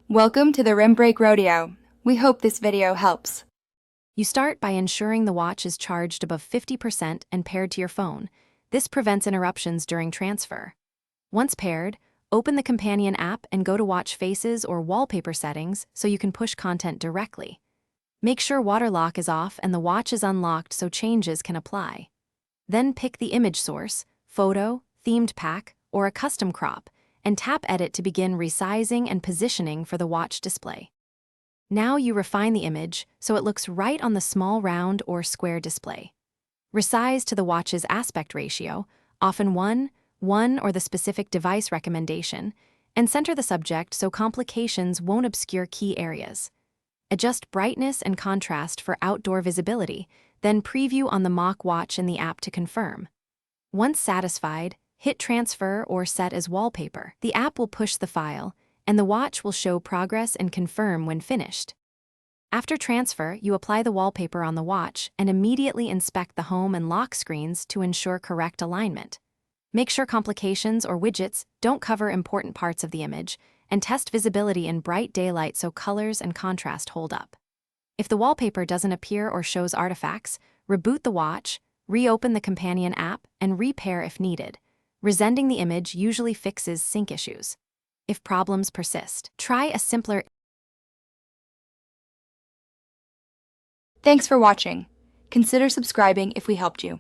Welcome to the Rim Break Rodeo. We hope this video helps. You start by ensuring the watch is charged above 50% and paired to your phone. This prevents interruptions during transfer. Once paired, open the companion app and go to watch faces or wallpaper settings so you can push content directly. Make sure water lock is off and the watch is unlocked so changes can apply. Then pick the image source, photo, themed pack, or a custom crop, and tap Edit to begin resizing and positioning for the watch display. Now you refine the image so it looks right on the small round or square display. Resize to the watch's aspect ratio, often 1:1 or the specific device recommendation, and center the subject so complications won't obscure key areas. Adjust brightness and contrast for outdoor visibility, then preview on the mock watch in the app to confirm. Once satisfied, hit transfer or set as wallpaper. The app will push the file, and the watch will show progress and confirm when finished. After transfer, you apply the wallpaper on the watch and immediately inspect the home and lock screens to ensure correct alignment. Make sure complications or widgets don't cover important parts of the image, and test visibility in bright daylight so colors and contrast hold up. If the wallpaper doesn't appear or shows artifacts, reboot the watch, reopen the companion app, and repair if needed. Resending the image usually fixes sync issues. If problems persist, try a simpler. Thanks for watching. Consider subscribing if we helped you.